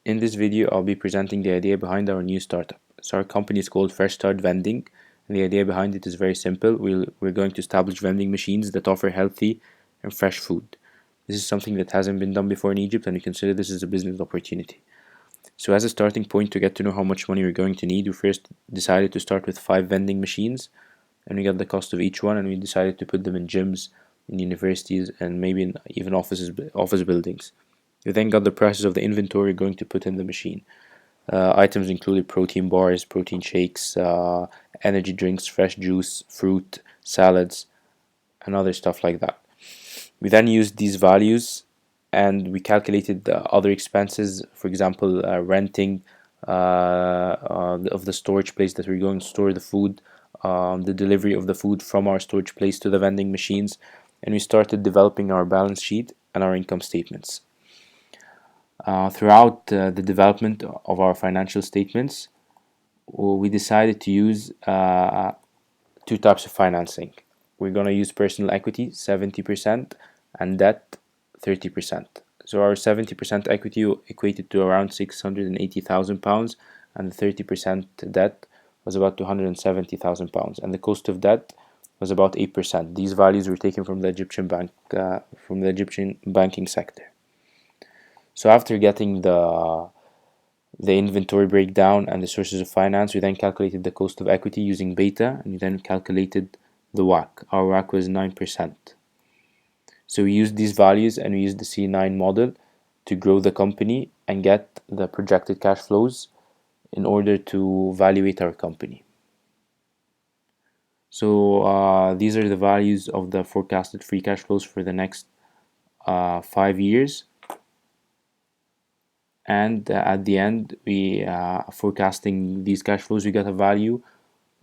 In this video, I'll be presenting the idea behind our new startup. So our company is called Fresh Start Vending, and the idea behind it is very simple. We're going to establish vending machines that offer healthy and fresh food. This is something that hasn't been done before in Egypt, and we consider this as a business opportunity. So as a starting point to get to know how much money we're going to need, we first decided to start with 5 vending machines, and we got the cost of each one, and we decided to put them in gyms, in universities, and maybe in even office buildings. We then got the prices of the inventory we're going to put in the machine. Items included protein bars, protein shakes, energy drinks, fresh juice, fruit, salads, and other stuff like that. We then used these values and we calculated the other expenses, for example, renting of the storage place that we're going to store the food, the delivery of the food from our storage place to the vending machines, and we started developing our balance sheet and our income statements. Throughout the development of our financial statements, we decided to use 2 types of financing. We're going to use personal equity 70% and debt 30%. So our 70% equity equated to around £680,000, and the 30% debt was about £270,000, and the cost of debt was about 8%. These values were taken from the Egyptian banking sector. So after getting the inventory breakdown and the sources of finance, we then calculated the cost of equity using beta, and we then calculated the WACC. Our WACC was 9%. So we used these values and we used the C9 model to grow the company and get the projected cash flows in order to evaluate our company. So these are the values of the forecasted free cash flows for the next 5 years. And at the end, we forecasting these cash flows, we got a value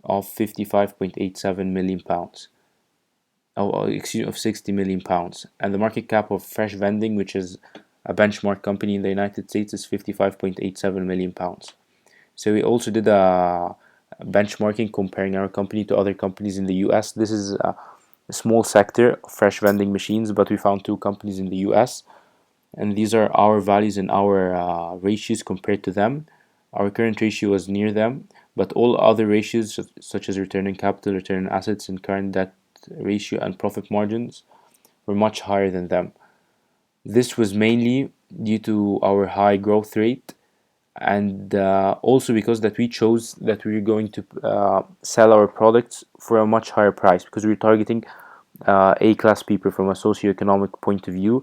of £55.87 million. Of 60 million pounds, and the market cap of Fresh Vending, which is a benchmark company in the United States, is £55.87 million. So we also did a benchmarking comparing our company to other companies in the US. This is a small sector of fresh vending machines, but we found 2 companies in the US, and these are our values and our ratios compared to them. Our current ratio was near them, but all other ratios such as return on capital, return on assets, and current debt ratio and profit margins were much higher than them. This was mainly due to our high growth rate, and also because that we chose that we were going to sell our products for a much higher price, because we were targeting A-class people from a socioeconomic point of view.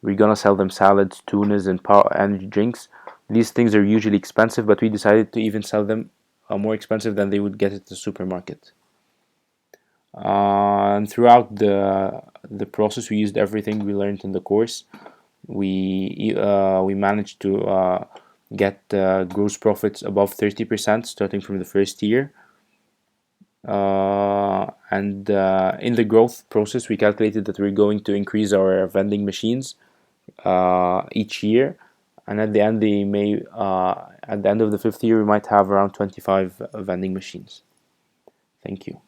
We're gonna sell them salads, tunas, and energy drinks. These things are usually expensive, but we decided to even sell them more expensive than they would get at the supermarket. And throughout the process, we used everything we learned in the course. We managed to get gross profits above 30% starting from the first year. And in the growth process, we calculated that we're going to increase our vending machines each year, and at the end of the 5th year, we might have around 25 vending machines. Thank you.